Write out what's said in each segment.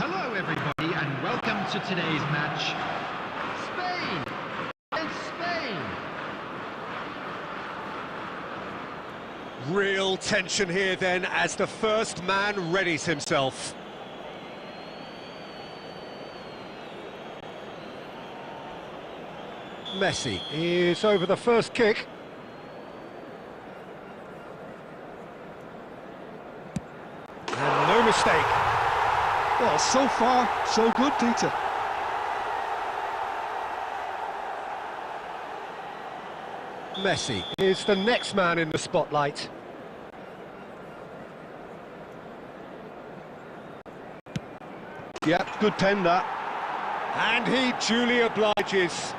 Hello everybody and welcome to today's match. Spain against Spain. Real tension here then as the first man readies himself. Messi is over the first kick. And no mistake. Well, so far, so good, Peter. Messi is the next man in the spotlight. Yeah, good pen that. And he duly obliges.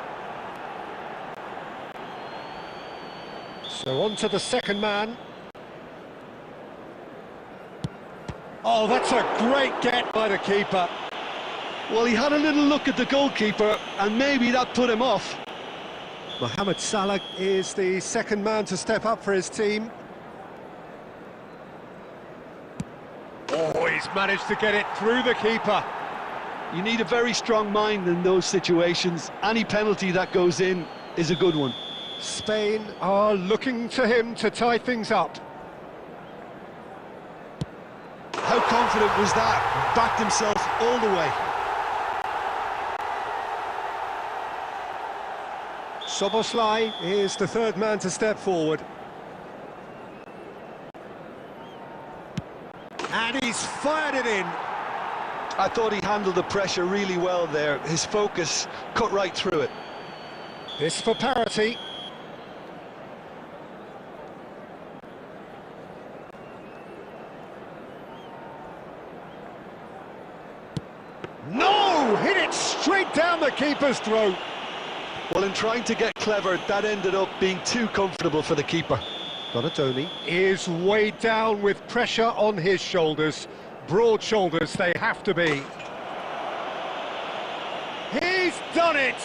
So on to the second man. Oh, that's a great get by the keeper. Well, he had a little look at the goalkeeper, and maybe that put him off. Mohamed Salah is the second man to step up for his team. Oh, he's managed to get it through the keeper. You need a very strong mind in those situations. Any penalty that goes in is a good one. Spain are looking to him to tie things up. How confident was that? Backed himself all the way. Szoboszlai is the third man to step forward. And he's fired it in. I thought he handled the pressure really well there. His focus cut right through it. This for parity. No! Hit it straight down the keeper's throat. Well, in trying to get clever, that ended up being too comfortable for the keeper. Donatoni is weighed down with pressure on his shoulders. Broad shoulders they have to be. He's done it!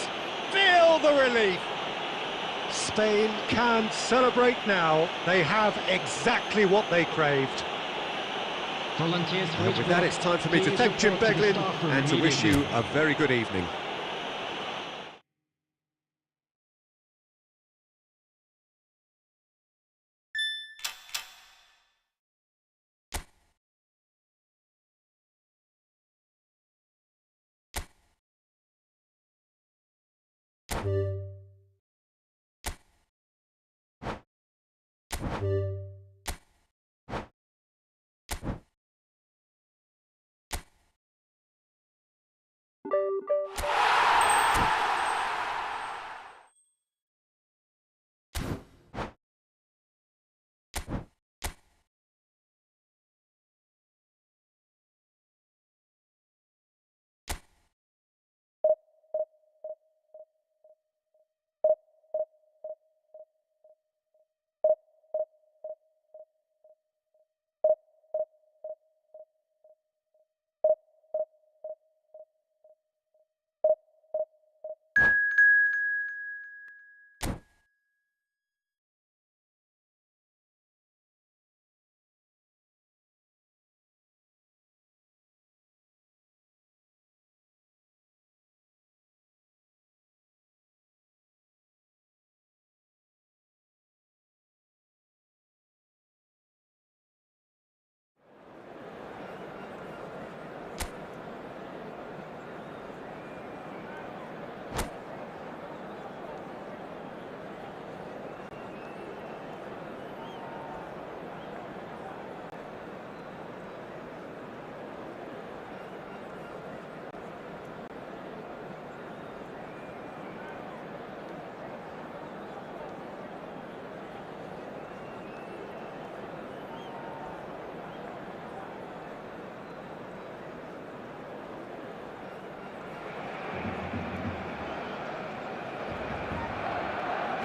Feel the relief! Spain can celebrate now. They have exactly what they craved. Volunteers for And with that, it's time for me to thank Jim Beglin and to wish you a very good evening.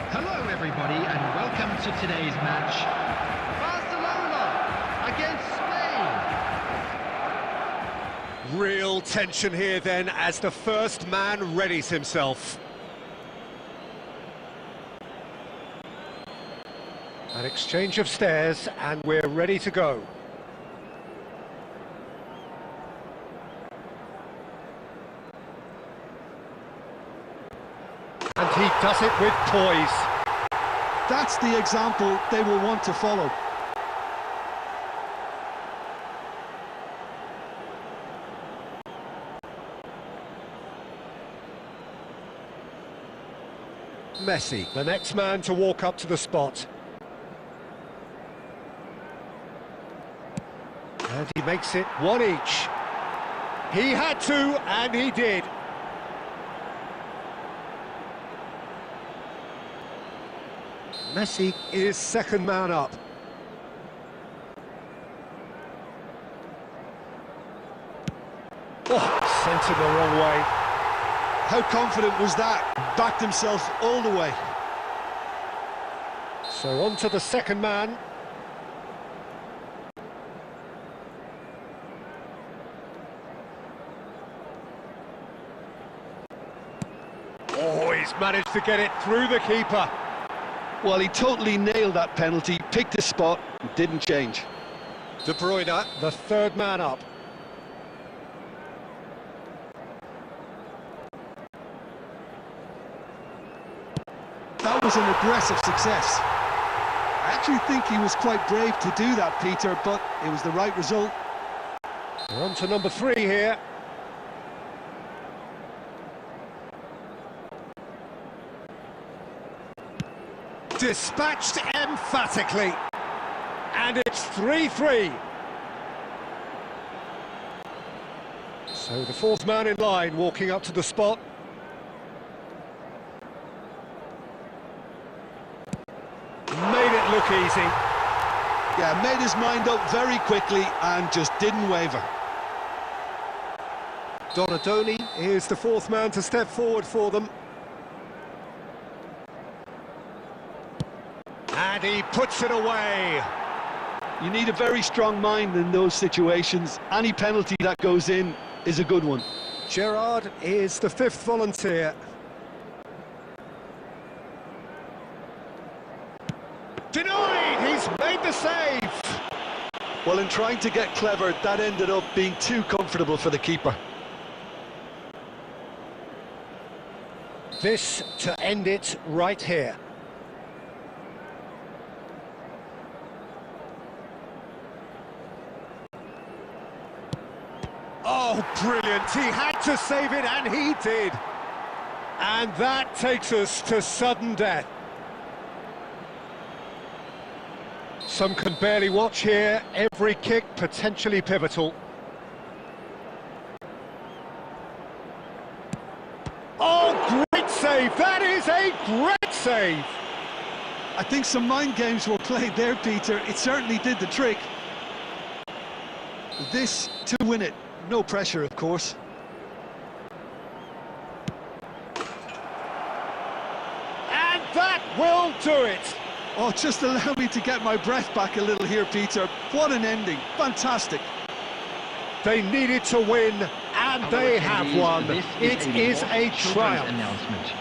Hello everybody and welcome to today's match. Barcelona against Spain. Real tension here then as the first man readies himself. An exchange of stares and we're ready to go. And he does it with poise. That's the example they will want to follow. Messi, the next man to walk up to the spot. And he makes it one each. He had to, and he did. Messi is second man up. Oh, sent him the wrong way. How confident was that? Backed himself all the way. So on to the second man. Oh, he's managed to get it through the keeper. Well, he totally nailed that penalty, picked his spot, and didn't change. De Bruyne, the third man up. That was an aggressive success. I actually think he was quite brave to do that, Peter, but it was the right result. We're on to number 3 here. Dispatched emphatically. And it's 3-3. So the fourth man in line walking up to the spot. Made it look easy. Yeah, made his mind up very quickly and just didn't waver. Donadoni is the fourth man to step forward for them. And he puts it away. You need a very strong mind in those situations. Any penalty that goes in is a good one. Gerrard is the fifth volunteer. Denied! He's made the save! Well, in trying to get clever, that ended up being too comfortable for the keeper. This to end it right here. Oh, brilliant! He had to save it, and he did! And that takes us to sudden death. Some can barely watch here, every kick potentially pivotal. Oh, great save! That is a great save! I think some mind games were played there, Peter. It certainly did the trick. This to win it. No pressure, of course. And that will do it! Oh, just allow me to get my breath back a little here, Peter. What an ending. Fantastic. They needed to win, and they have won. It is a triumph. Announcement.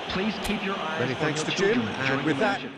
Please keep your eyes Many on thanks your to children Jim, during and with the that, match.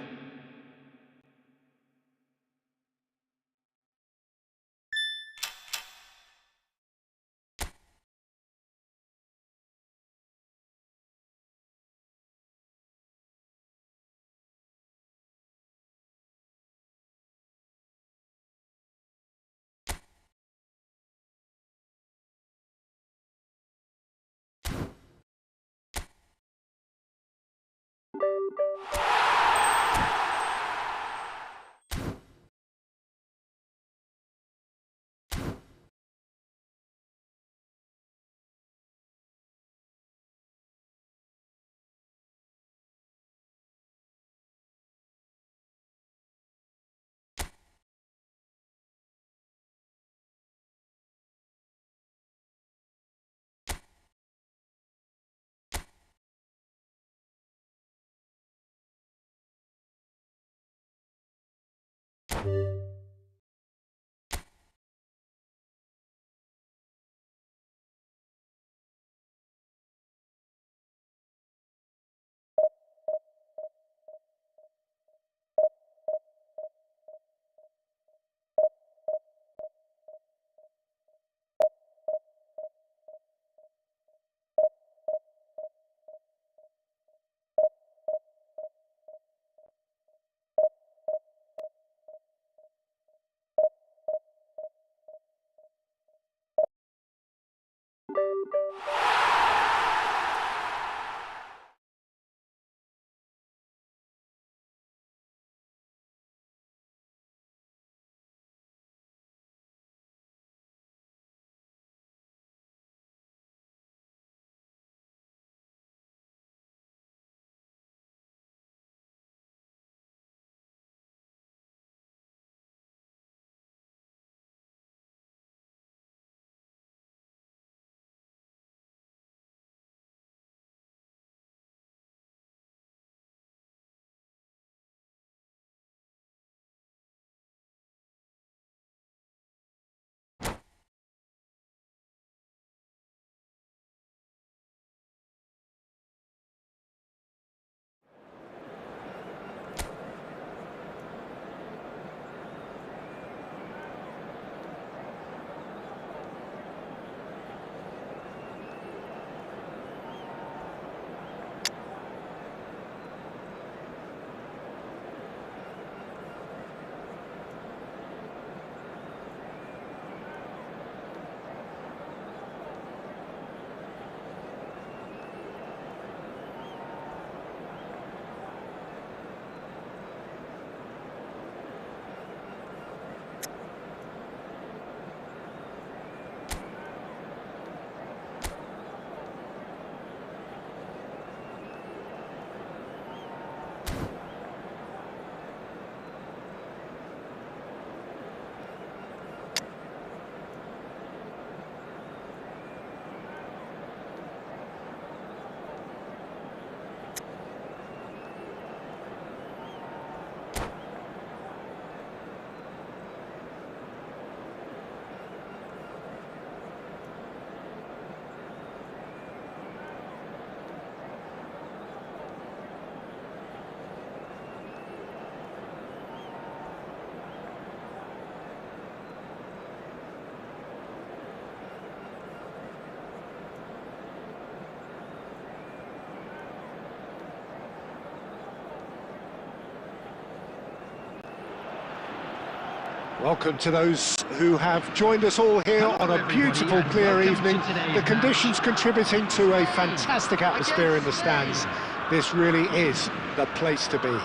Welcome to those who have joined us all here on a beautiful, clear evening. The conditions contributing to a fantastic atmosphere in the stands. This really is the place to be.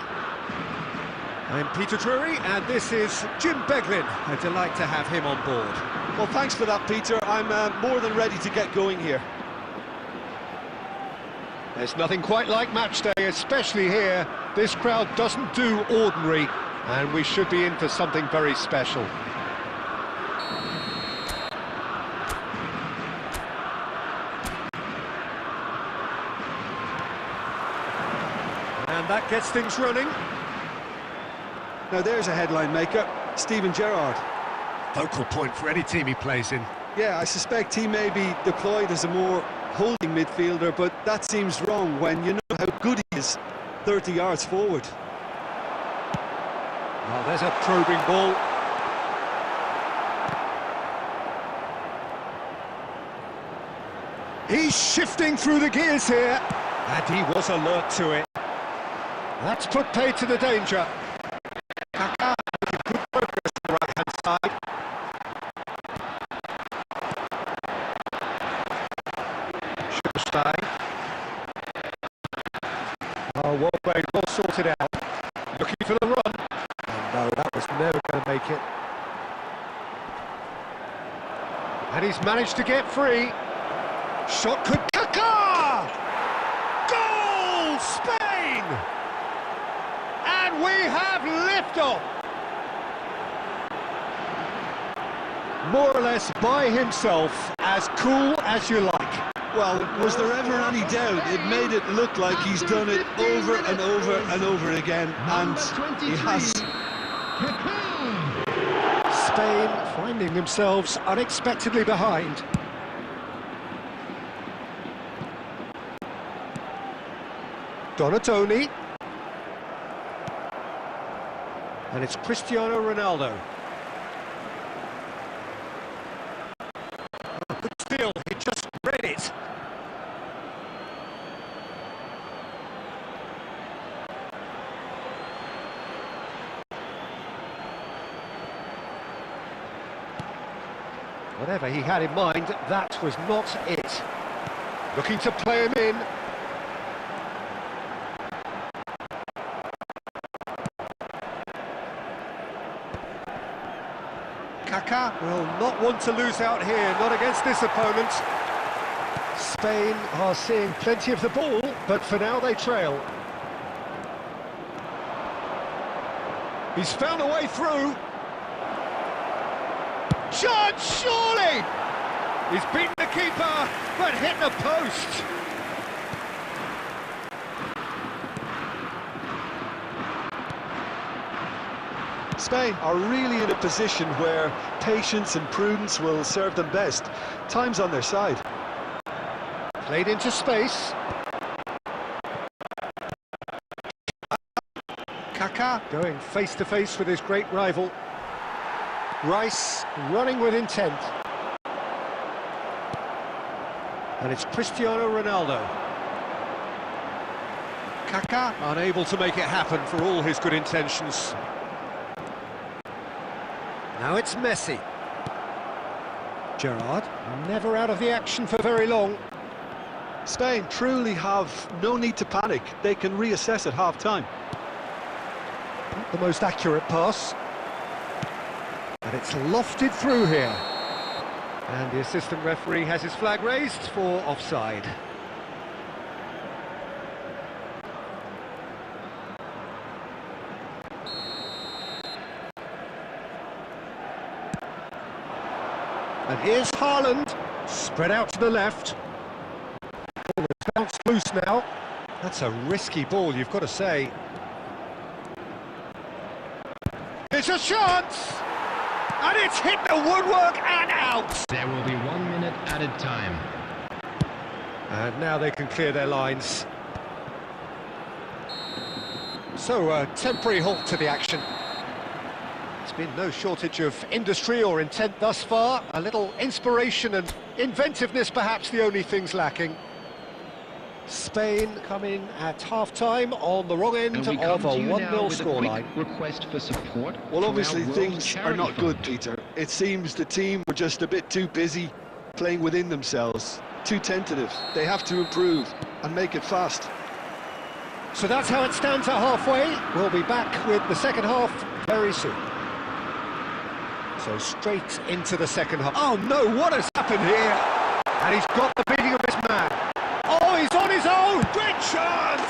I'm Peter Drury, and this is Jim Beglin. A delight to have him on board. Well, thanks for that, Peter. I'm more than ready to get going here. There's nothing quite like match day, especially here. This crowd doesn't do ordinary, and we should be in for something very special. And that gets things running. Now there's a headline maker, Steven Gerrard. Focal point for any team he plays in. Yeah, I suspect he may be deployed as a more holding midfielder, but that seems wrong when you know how good he is 30 yards forward. Oh, there's a probing ball. He's shifting through the gears here, and he was alert to it. That's put paid to the danger. Kaká making good progress on the right-hand side. Schulstein. Oh, well played, well sorted out. Looking for the run. And no, that was never going to make it. And he's managed to get free. Shot could... Kaká! Goal! Spain! And we have liftoff! More or less by himself, as cool as you like. Well, was there ever any doubt? It made it look like he's done it over and over and over again, and he has. Spain finding themselves unexpectedly behind. Donatoni. And it's Cristiano Ronaldo. Oh, good steal, he just read it. Whatever he had in mind, that was not it. Looking to play him in. Kaká will not want to lose out here, not against this opponent. Spain are seeing plenty of the ball, but for now they trail. He's found a way through. Chance, surely! He's beaten the keeper, but hit the post. Spain are really in a position where patience and prudence will serve them best. Time's on their side. Played into space. Kaká going face to face with his great rival. Rice running with intent. And it's Cristiano Ronaldo. Kaká unable to make it happen for all his good intentions. Now it's Messi. Gerrard, never out of the action for very long. Spain truly have no need to panic. They can reassess at half-time. Not the most accurate pass. And it's lofted through here. And the assistant referee has his flag raised for offside. And here's Haaland, spread out to the left. Ball is bounced loose now. That's a risky ball, you've got to say. It's a chance! And it's hit the woodwork and out! There will be 1 minute added time. And now they can clear their lines. So, a temporary halt to the action. There's been no shortage of industry or intent thus far. A little inspiration and inventiveness, perhaps the only things lacking. Spain coming at half-time on the wrong end And we of come a to you 1-0 now with a quick scoreline. request for support. Well, for obviously our World things are Charity not good, Fund. Peter. It seems the team were just a bit too busy playing within themselves, too tentative. They have to improve and make it fast. So that's how it stands at halfway. We'll be back with the second half very soon. So straight into the second half. Oh no, what has happened here? And he's got the beating of his man. Oh, he's on his own! Great chance!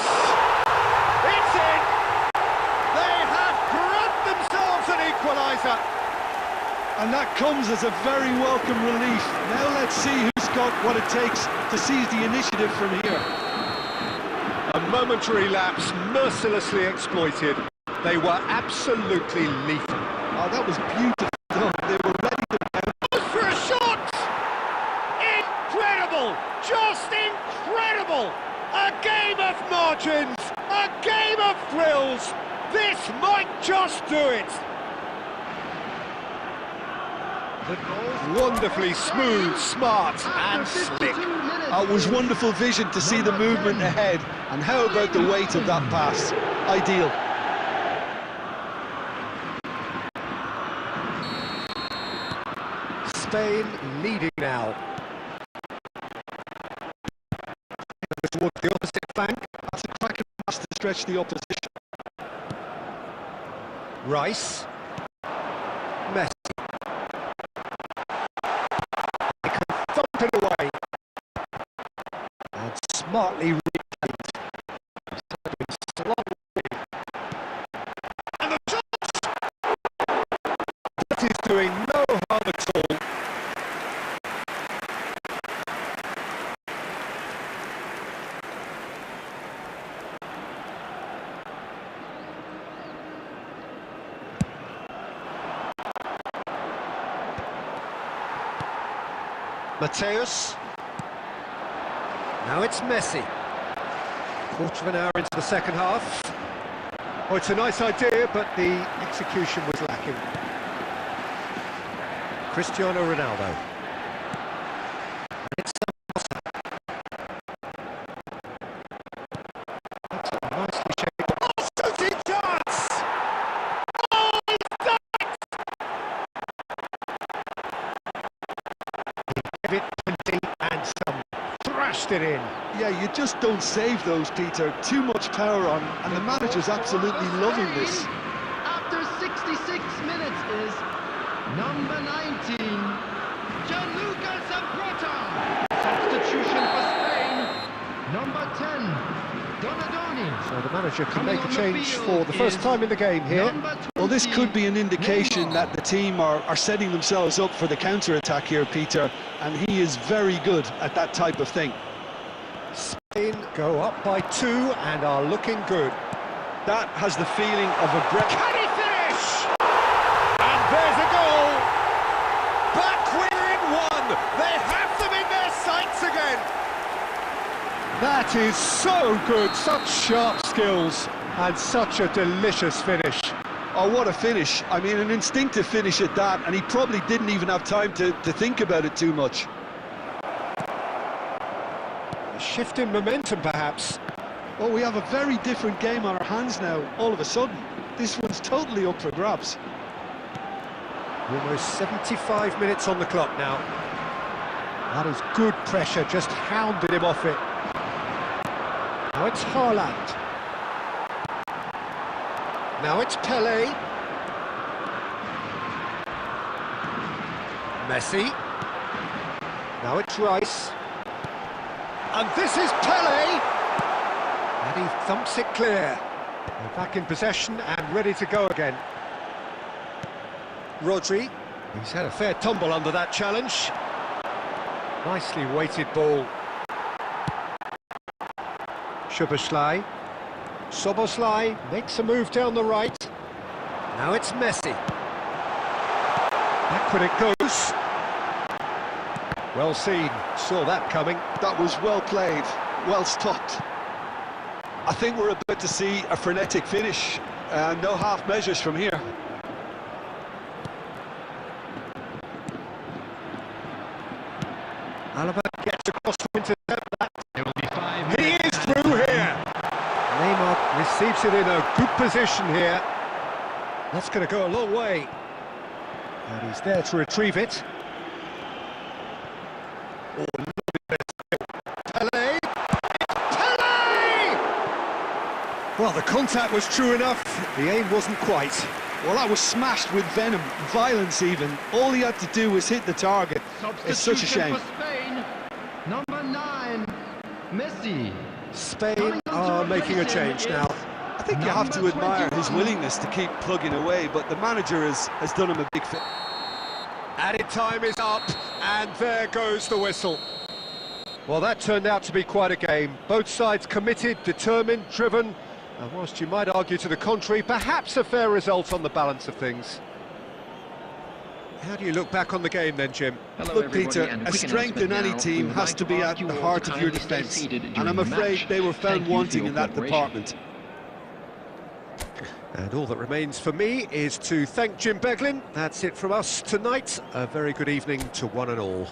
It's in! They have grabbed themselves an equaliser! And that comes as a very welcome relief. Now let's see who's got what it takes to seize the initiative from here. A momentary lapse mercilessly exploited. They were absolutely lethal. Oh, that was beautiful. They were ready to pounce. For a shot! Incredible! Just incredible! A game of margins! A game of thrills! This might just do it! Wonderfully smooth, smart and slick. It was wonderful vision to see the movement ahead. And how about the weight of that pass? Ideal. Spain leading now. Towards the opposite flank. That's a cracking pass to stretch the opposition. Rice. Messi. They can thump it away. And smartly replayed. And the shot! That is doing no harm at all. Mateus. Now it's Messi. Quarter of an hour into the second half. Oh, it's a nice idea, but the execution was lacking. Cristiano Ronaldo. It's that's a nicely shaped. Oh, shooting chance! Oh, he's done it! He gave it plenty and some. Thrashed it in. Yeah, you just don't save those, Peter. Too much power on, and the manager's absolutely loving this. After 66 minutes is number 19, Gianluca Zapata. Substitution for Spain, number 10, Donadoni. So the manager can make a Coming on the change field for the first is time in the game here. number Well, this 20, could be an indication Neymar. that the team are setting themselves up for the counter-attack here, Peter, and he is very good at that type of thing. Spain go up by 2 and are looking good. That has the feeling of a breath. Can he finish? And there's a goal! Back within 1! They have them in their sights again! That is so good, such sharp skills, and such a delicious finish. Oh, what a finish. I mean, an instinctive finish at that, and he probably didn't even have time to think about it too much. A shift in momentum, perhaps. Well, we have a very different game on our hands now, all of a sudden. This one's totally up for grabs. Almost 75 minutes on the clock now. That is good pressure, just hounded him off it. Now it's Haaland. Now it's Pelé. Messi. Now it's Rice. And this is Pelé! And he thumps it clear. They're back in possession and ready to go again. Rodri. He's had a fair tumble under that challenge. Nicely weighted ball. Szoboszlai. Szoboszlai makes a move down the right. Now it's Messi. Backward it goes. Well seen, saw that coming. That was well played, well stopped. I think we're about to see a frenetic finish. No half measures from here. Alaba gets across to intercept that. There will be 5 He minutes is puts it in a good position here. That's going to go a long way. And he's there to retrieve it. Oh, Pele! Pele! Well, the contact was true enough. The aim wasn't quite. Well, that was smashed with venom, violence even. All he had to do was hit the target. It's such a shame. For Spain, number 9, Messi. Spain are making a change now. I think you have to admire his willingness to keep plugging away, but the manager has done him a big favor. Added time is up, and there goes the whistle. Well, that turned out to be quite a game. Both sides committed, determined, driven, and whilst you might argue to the contrary, perhaps a fair result on the balance of things. How do you look back on the game then, Jim? Look, Peter, a strength in any team has to be at the heart of your defence, and I'm afraid they were found wanting in that department. And all that remains for me is to thank Jim Beglin. That's it from us tonight. A very good evening to one and all.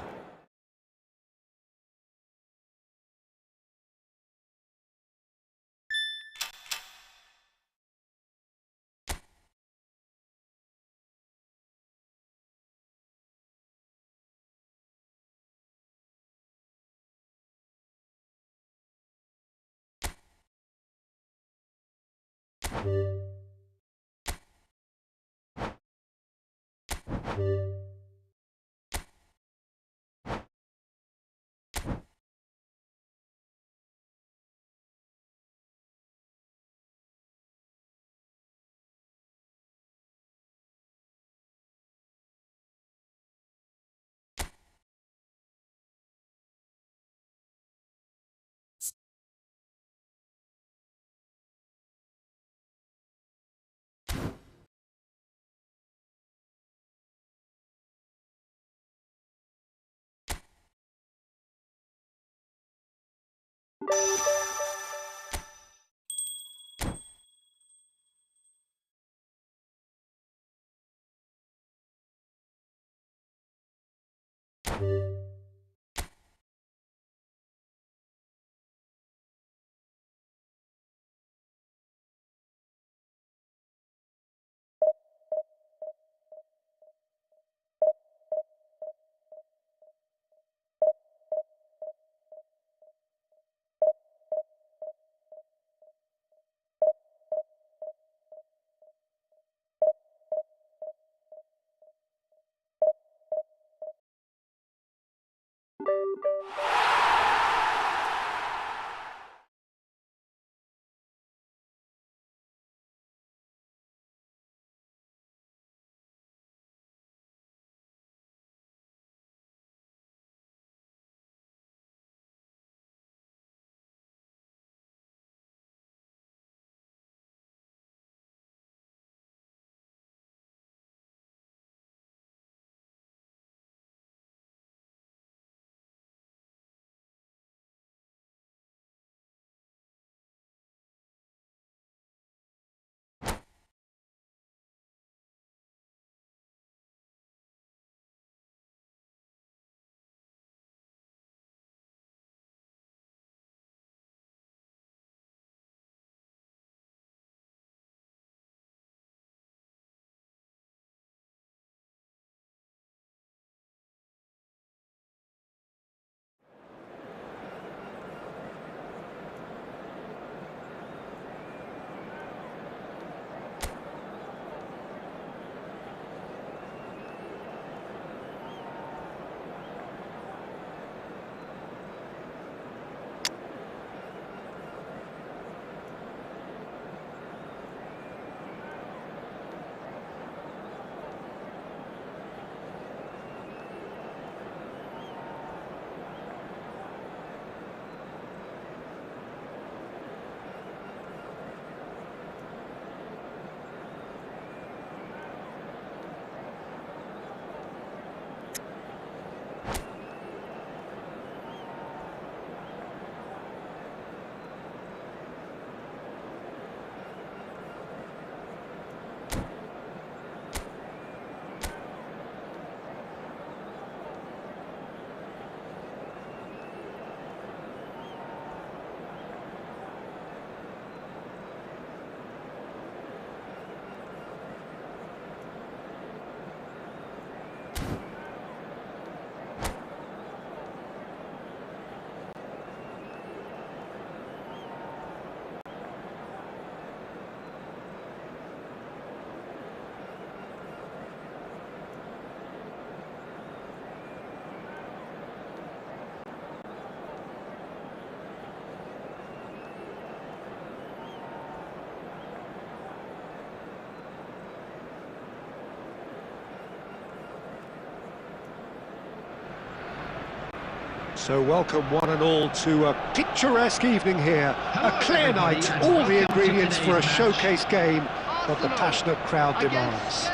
So welcome one and all to a picturesque evening here. A clear night, all the ingredients for a showcase game that the passionate crowd demands.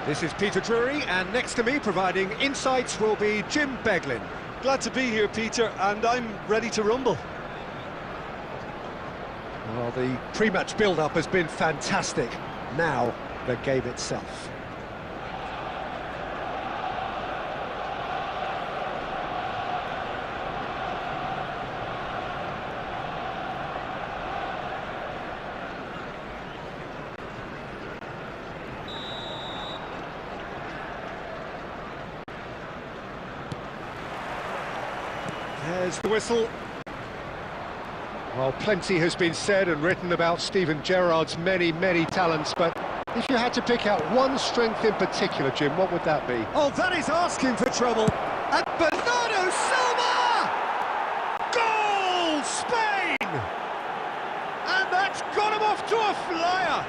This is Peter Drury, and next to me providing insights will be Jim Beglin. Glad to be here, Peter, and I'm ready to rumble. Well, the pre-match build-up has been fantastic. Now, the game itself. There's the whistle. Well, plenty has been said and written about Steven Gerrard's many, many talents, but if you had to pick out one strength in particular, Jim, what would that be? Oh, that is asking for trouble. And Bernardo Silva! Goal, Spain! And that's got him off to a flyer.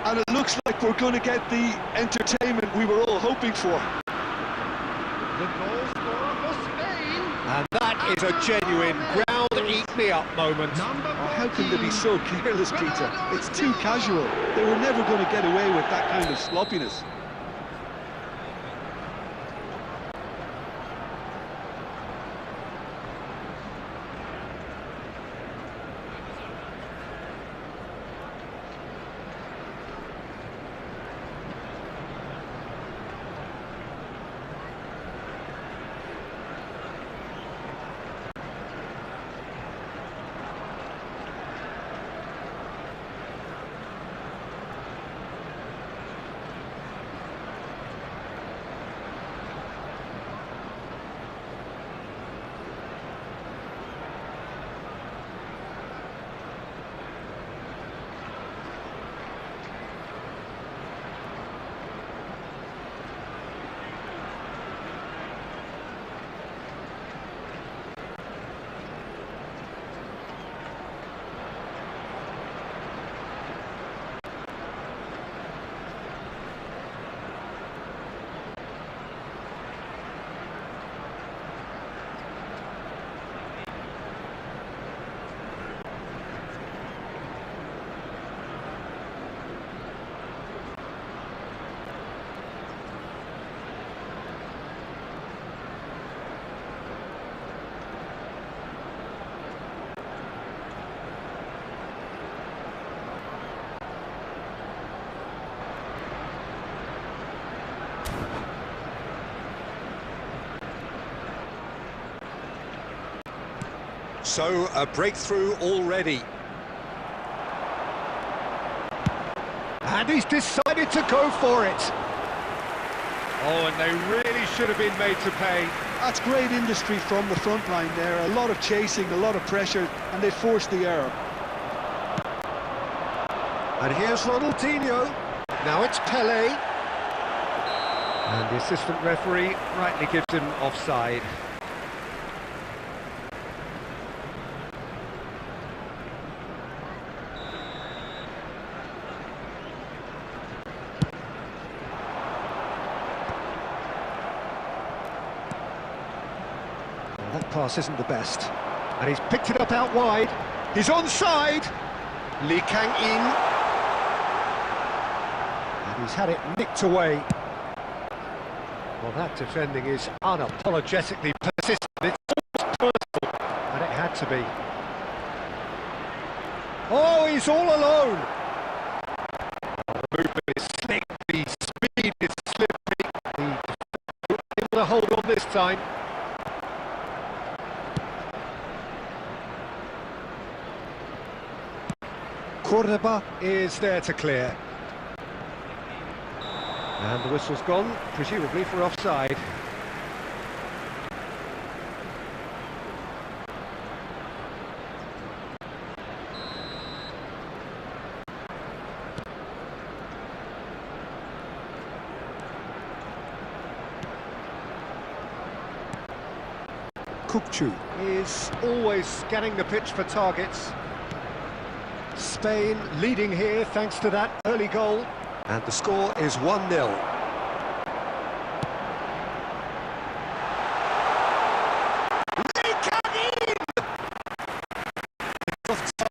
And it looks like we're going to get the entertainment we were all hoping for. The goal scorer for Spain. And that is a genuine ground-eat-me-up moment. How can they be so careless, Peter? It's too casual. They were never going to get away with that kind of sloppiness. So, a breakthrough already. And he's decided to go for it. Oh, and they really should have been made to pay. That's great industry from the front line there. A lot of chasing, a lot of pressure, and they forced the error. And here's Ronaldinho. Now it's Pelé. And the assistant referee rightly gives him offside. That pass isn't the best. And he's picked it up out wide. He's onside. Lee Kang-in. And he's had it nicked away. Well, that defending is unapologetically persistent. It's almost personal. And it had to be. Oh, he's all alone. The movement is slick. The speed is slippery. He's able to hold on this time. Cordoba is there to clear. And the whistle's gone, presumably for offside. Kukçu is always scanning the pitch for targets. Spain leading here thanks to that early goal. And the score is 1-0.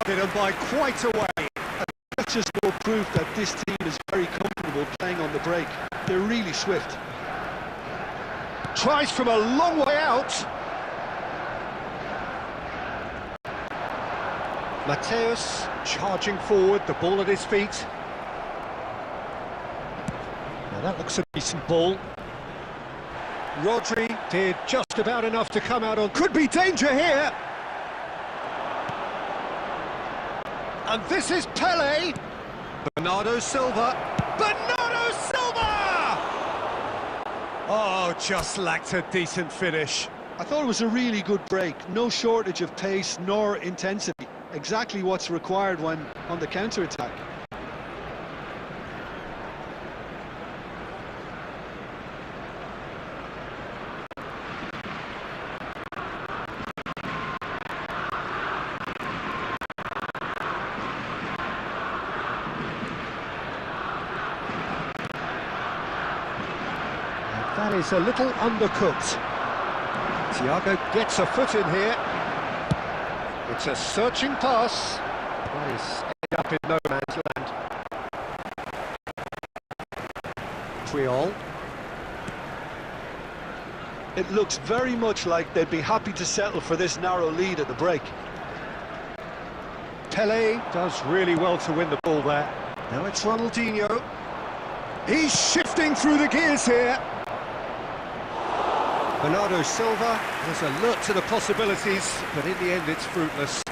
hit them by quite a way. That's just more proof that this team is very comfortable playing on the break. They're really swift. Tries from a long way out. Mateus charging forward, the ball at his feet. Now that looks a decent ball. Rodri did just about enough to come out on... Could be danger here! And this is Pele! Bernardo Silva! Bernardo Silva! Oh, just lacked a decent finish. I thought it was a really good break. No shortage of pace nor intensity. Exactly what's required when on the counter-attack. That is a little undercooked. Thiago gets a foot in here. It's a searching pass. That is ended up in no man's land. Triol. It looks very much like they'd be happy to settle for this narrow lead at the break. Pele does really well to win the ball there. Now it's Ronaldinho. He's shifting through the gears here. Bernardo Silva is alert to the possibilities, but in the end it's fruitless.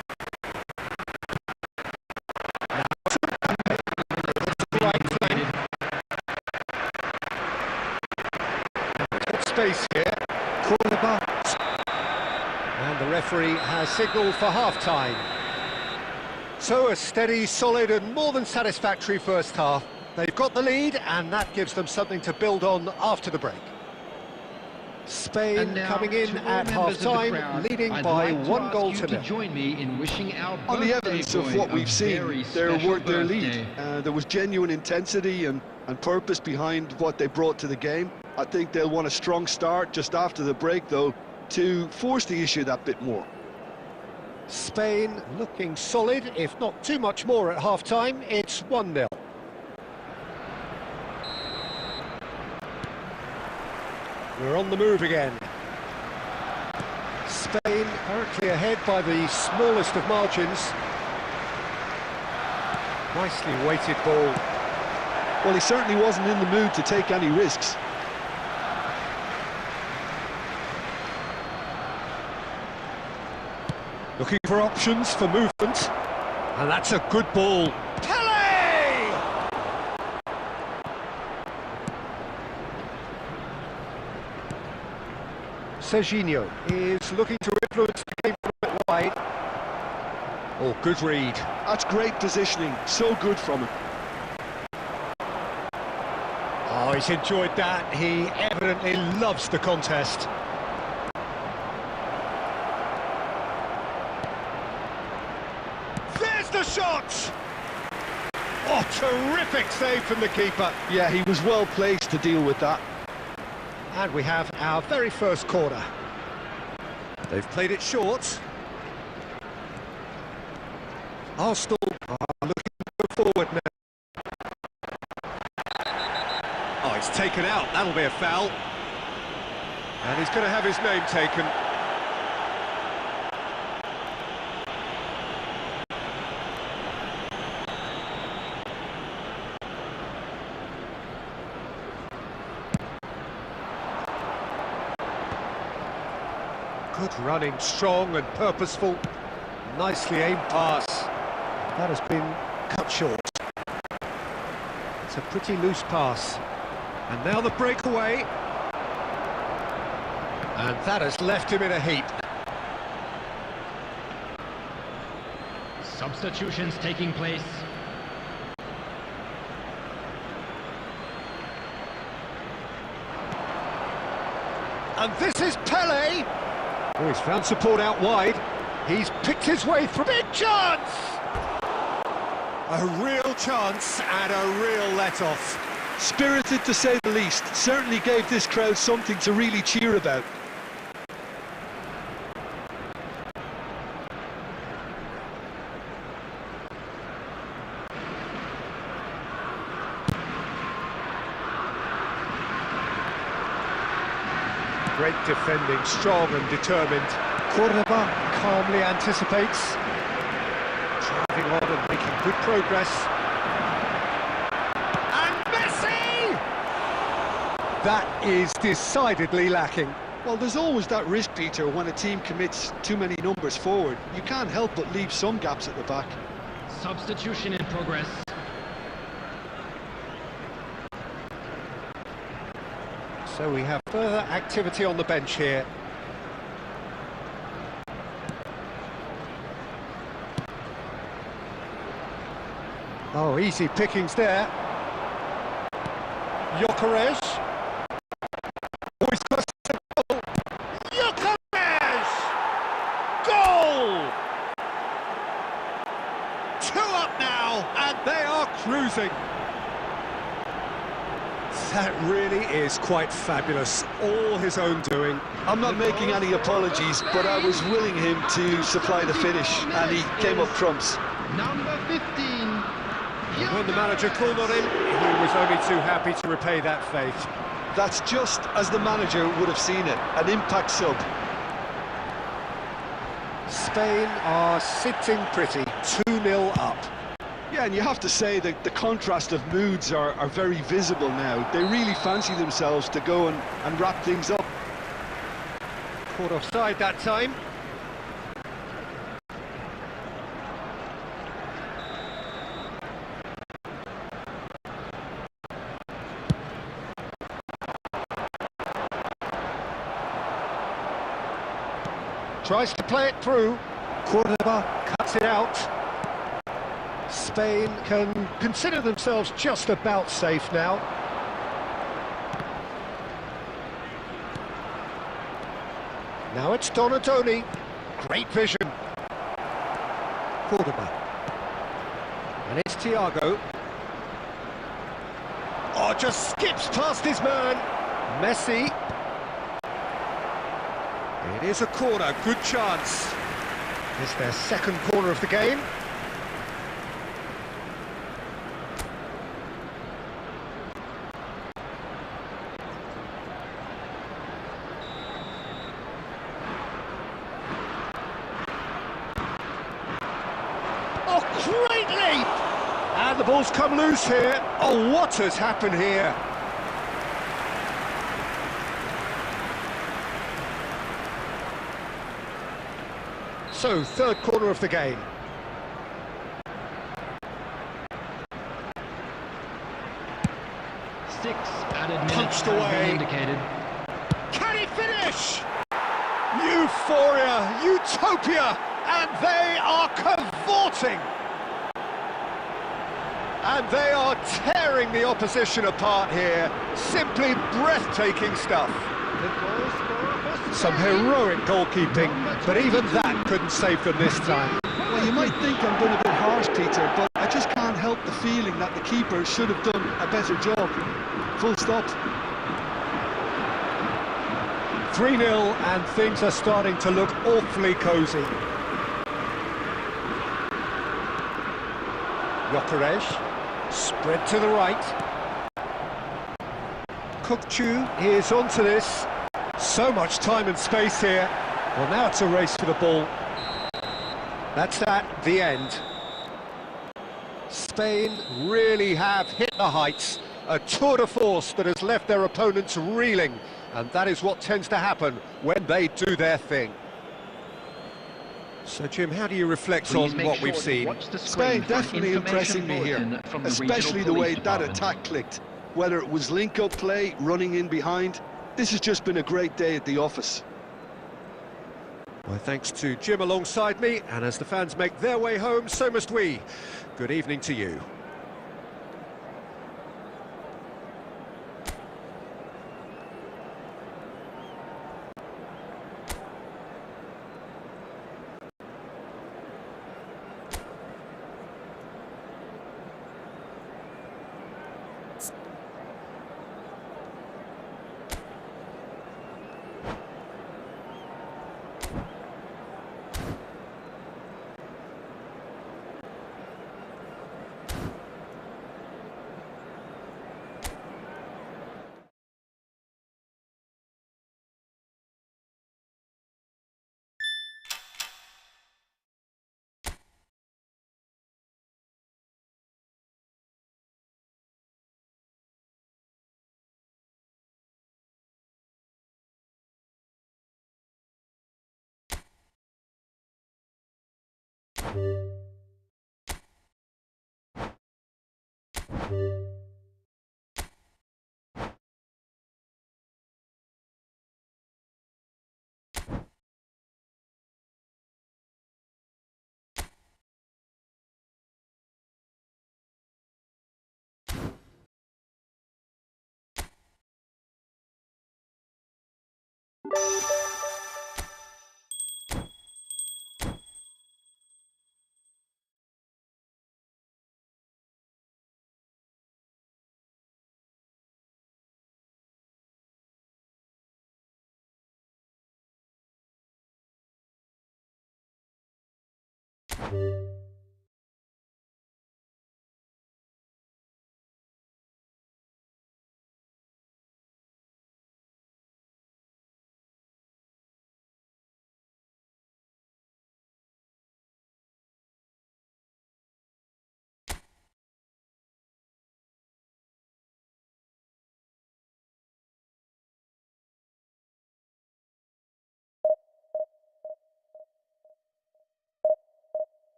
Good space here. Cordoba. And the referee has signalled for half-time. So a steady, solid and more than satisfactory first half. They've got the lead and that gives them something to build on after the break. Spain coming in at half-time, leading by 1 goal to nil. Join me in wishing our On the evidence of what we've seen, they're worth their lead. There was genuine intensity and purpose behind what they brought to the game. I think they'll want a strong start just after the break, though, to force the issue that bit more. Spain looking solid, if not too much more at half-time. It's 1-0. We're on the move again. Spain currently ahead by the smallest of margins. Nicely weighted ball. Well, he certainly wasn't in the mood to take any risks. Looking for options for movement. And that's a good ball. Serginho is looking to influence the game from a bit wide. Oh, good read. That's great positioning, so good from him. Oh, he's enjoyed that. He evidently loves the contest. There's the shot! Oh, terrific save from the keeper. Yeah, he was well placed to deal with that. And we have our very first corner. They've played it short. Arsenal are looking to go forward now. Oh, it's taken out. That'll be a foul. And he's going to have his name taken. Good running, strong and purposeful. Nicely aimed pass. That has been cut short. It's a pretty loose pass. And now the breakaway. And that has left him in a heap. Substitutions taking place. And this is Pele. Oh, he's found support out wide. He's picked his way through. Big chance! A real chance and a real let-off. Spirited to say the least. Certainly gave this crowd something to really cheer about. defending, strong and determined. Cordoba calmly anticipates. Driving on and making good progress. And Messi! That is decidedly lacking. Well, there's always that risk, Peter, when a team commits too many numbers forward. You can't help but leave some gaps at the back. Substitution in progress. So we have further activity on the bench here. Oh, easy pickings there. Gyökeres. Oh, he's got a goal. Gyökeres! Goal! 2 up now, and they are cruising. That really is quite fabulous, all his own doing. I'm not making any apologies, but I was willing him to supply the finish, and he came up trumps. Number 15. When the manager called on him, he was only too happy to repay that faith. That's just as the manager would have seen it, an impact sub. Spain are sitting pretty, 2-0 up. Yeah, and you have to say that the contrast of moods are very visible now. They really fancy themselves to go and wrap things up. Caught offside that time. Tries to play it through. Cordoba cuts it out. Spain can consider themselves just about safe now. Now it's Donatoni. Great vision. Cordoba. And it's Thiago. Oh, just skips past his man. Messi. It is a corner, good chance. It's their second corner of the game. Oh, great leap! And the ball's come loose here. Oh, what has happened here? So, third corner of the game. Six added minutes Punched has away. been indicated. Can he finish? Euphoria, utopia, and they are cavorting. And they are tearing the opposition apart here. Simply breathtaking stuff. The goal scorer for Some Spain. heroic goalkeeping, but even that couldn't save them this time. Well, you might think I'm being a bit harsh, Peter, but I just can't help the feeling that the keeper should have done a better job. Full stop. 3-0, and things are starting to look awfully cosy. Gyökeres, spread to the right. Kukçu is onto this. So much time and space here. Well, now it's a race for the ball. That's the end. Spain really have hit the heights. A tour de force that has left their opponents reeling. And that is what tends to happen when they do their thing. So, Jim, how do you reflect on what we've seen? Spain definitely impressing me here, especially the way that attack clicked. Whether it was link-up play, running in behind, this has just been a great day at the office. Well, thanks to Jim alongside me, and as the fans make their way home, so must we. Good evening to you.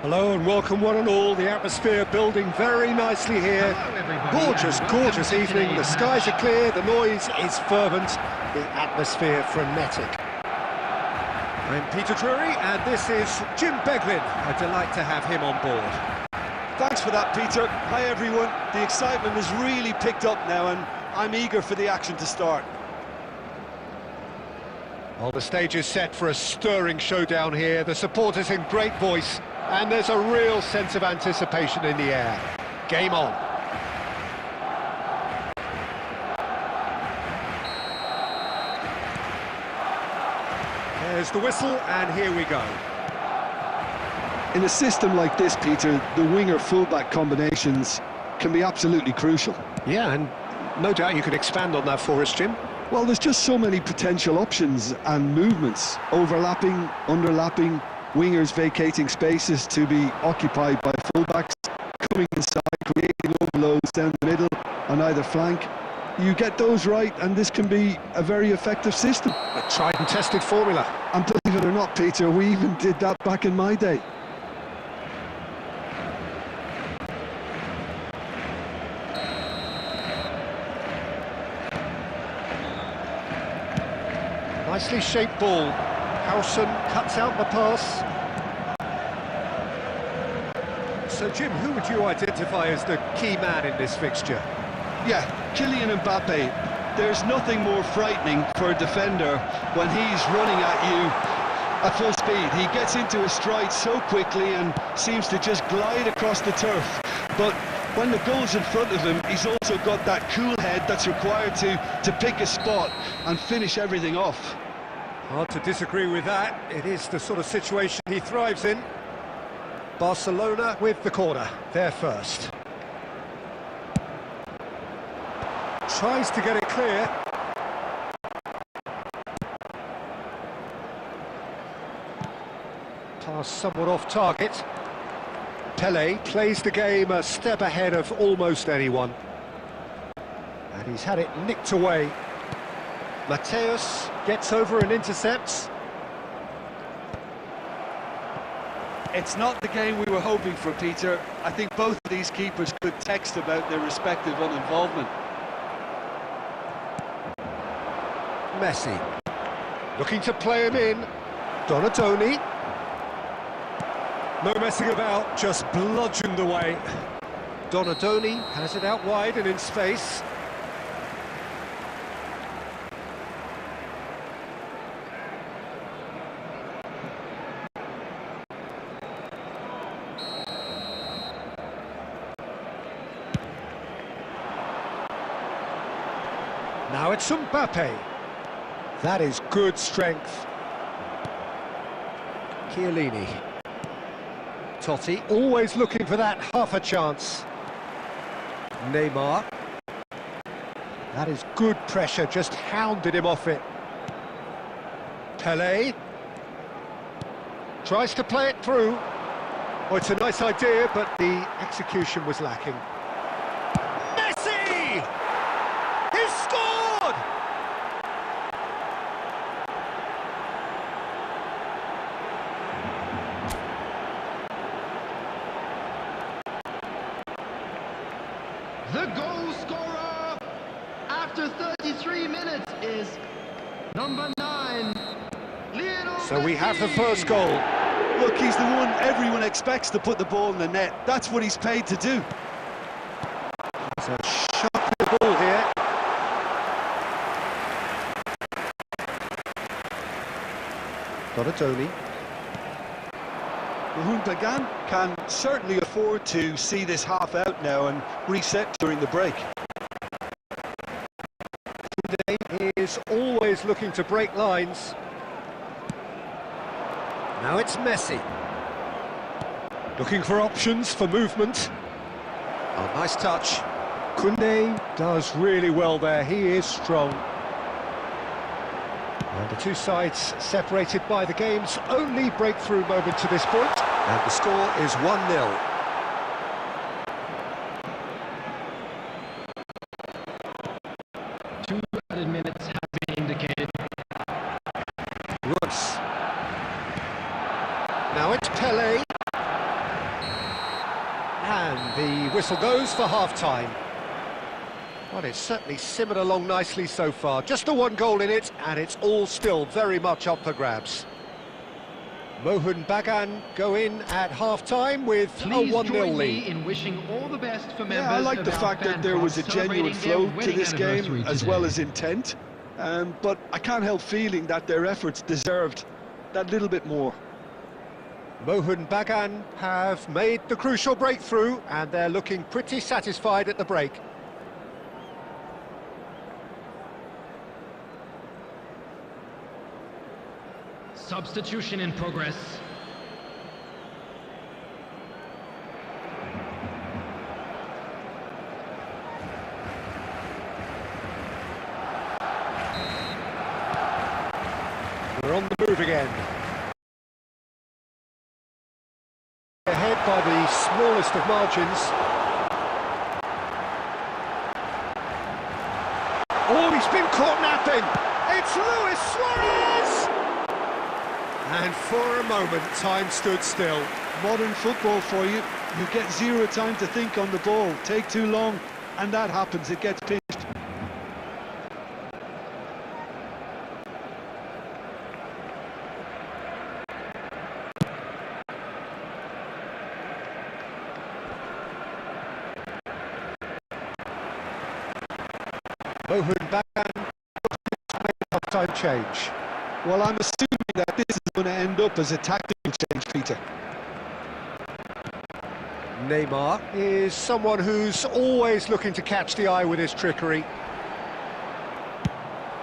Hello and welcome one and all. The atmosphere building very nicely here. Gorgeous, gorgeous evening. The skies are clear, the noise is fervent, the atmosphere frenetic. I'm Peter Drury and this is Jim Beglin. A delight to have him on board. Thanks for that, Peter. Hi, everyone. The excitement has really picked up now and I'm eager for the action to start. Well, the stage is set for a stirring showdown here. The supporters in great voice, and there's a real sense of anticipation in the air. Game on. There's the whistle, and here we go. In a system like this, Peter, the winger-fullback combinations can be absolutely crucial. Yeah, and no doubt you could expand on that for us, Jim. Well, there's just so many potential options and movements, overlapping, underlapping, wingers vacating spaces to be occupied by fullbacks, coming inside, creating overloads down the middle on either flank. You get those right and this can be a very effective system. A tried and tested formula. And believe it or not, Peter, we even did that back in my day. Nicely shaped ball. Howson cuts out the pass. So, Jim, who would you identify as the key man in this fixture? Yeah, Kylian Mbappe. There's nothing more frightening for a defender when he's running at you at full speed. He gets into a stride so quickly and seems to just glide across the turf. But when the goal's in front of him, he's also got that cool head that's required to pick a spot and finish everything off. Hard to disagree with that. It is the sort of situation he thrives in. Barcelona with the corner, they're first. Tries to get it clear. Pass somewhat off target. Pele plays the game a step ahead of almost anyone. And he's had it nicked away. Mateus gets over and intercepts. It's not the game we were hoping for, Peter. I think both of these keepers could text about their respective uninvolvement. Messi. Looking to play him in. Donatoni. No messing about, just bludgeoned away. Donatoni has it out wide and in space. Now it's Mbappe. That is good strength. Chiellini. Totti always looking for that half a chance. Neymar. That is good pressure, just hounded him off it. Pele. Tries to play it through. Oh, it's a nice idea, but the execution was lacking. Messi! He's scored! The goal scorer after 33 minutes is number 9, Lionel So we have the Messi. first goal. Look, he's the one everyone expects to put the ball in the net. That's what he's paid to do. It's a shot ball here. Donatoni. Pagan can certainly afford to see this half out now and reset during the break. He is always looking to break lines. Now it's Messi. Looking for options for movement. Oh, nice touch. Koundé does really well there. He is strong. And the two sides separated by the game's only breakthrough moment to this point. And the score is 1-0. Two added minutes have been indicated. Royce. Now it's Pele. And the whistle goes for half-time. Well, it's certainly simmered along nicely so far. Just the one goal in it, and it's all still very much up for grabs. Mohun Bagan go in at half-time with a 1-0 lead. In wishing all the best for members. Yeah, I like the fact that there was a genuine flow to this game, as well as intent. But I can't help feeling that their efforts deserved that little bit more. Mohun Bagan have made the crucial breakthrough, and they're looking pretty satisfied at the break. Substitution in progress. We're on the move again. Ahead by the smallest of margins. Oh, he's been caught napping. It's Luis Suarez! And for a moment, time stood still. Modern football for you. You get zero time to think on the ball. Take too long, and that happens. It gets pinched. Mohun Bagan, half-time change. Well, I'm assuming that this is going to end up as a tactical change, Peter. Neymar is someone who's always looking to catch the eye with his trickery.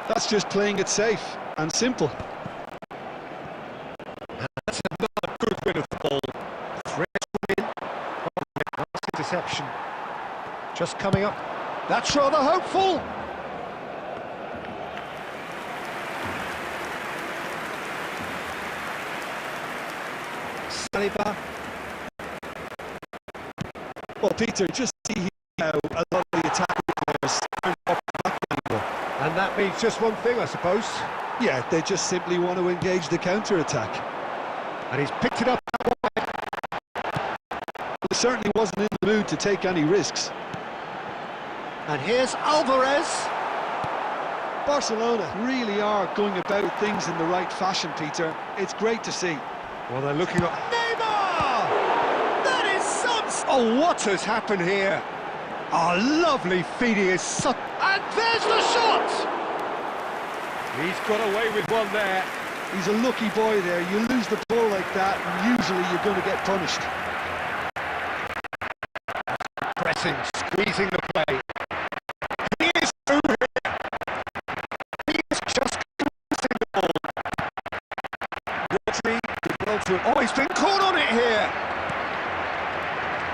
That's just playing it safe and simple. And that's another good win of the ball. Fresh win. Oh, nice interception. Just coming up. That's rather hopeful. Saliba. Well, Peter, just see how a lot of the attacking players turn up the back angle. And that means just one thing, I suppose. Yeah, they just simply want to engage the counter-attack. And he's picked it up. He certainly wasn't in the mood to take any risks. And here's Alvarez. Barcelona really are going about things in the right fashion, Peter. It's great to see. Well, they're looking at Neymar! That is some... Oh, what has happened here? Oh, lovely feeding his son. And there's the shot! He's got away with one there. He's a lucky boy there. You lose the ball like that, and usually you're going to get punished. Pressing, squeezing the play. He is through here. He is just squeezing the ball. Rodri, well to it. Oh, he's been caught on it here.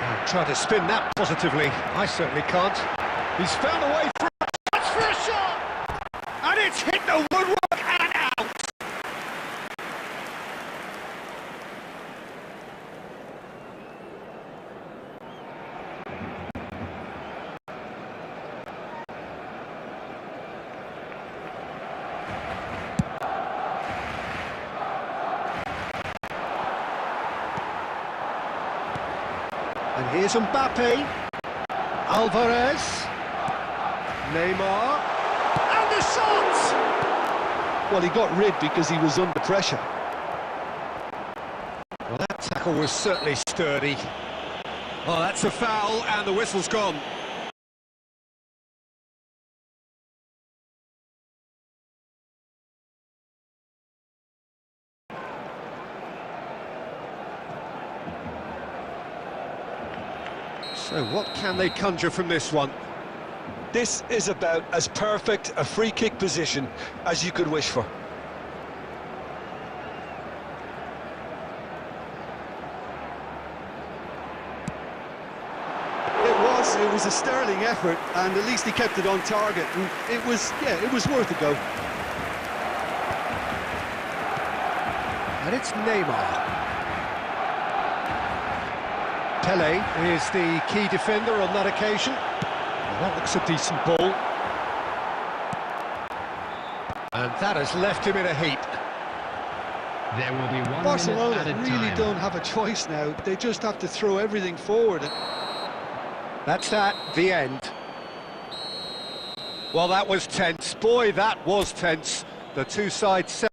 Oh, try to spin that positively. I certainly can't. He's found a way through. That's for a shot! And it's hit the woodwork and out! And here's Mbappe, Alvarez, Neymar, and the shot! Well, he got rid because he was under pressure. Well, that tackle was certainly sturdy. Oh, that's a foul, and the whistle's gone. So what can they conjure from this one? This is about as perfect a free kick position as you could wish for. It was a sterling effort, and at least he kept it on target. And it was worth a go. And it's Neymar. Pele is the key defender on that occasion. Well, that looks a decent ball. And that has left him in a heap. There will be 1 minute Barcelona added really time. don't have a choice now. They just have to throw everything forward. That's at the end. Well, that was tense. Boy, that was tense. The two sides...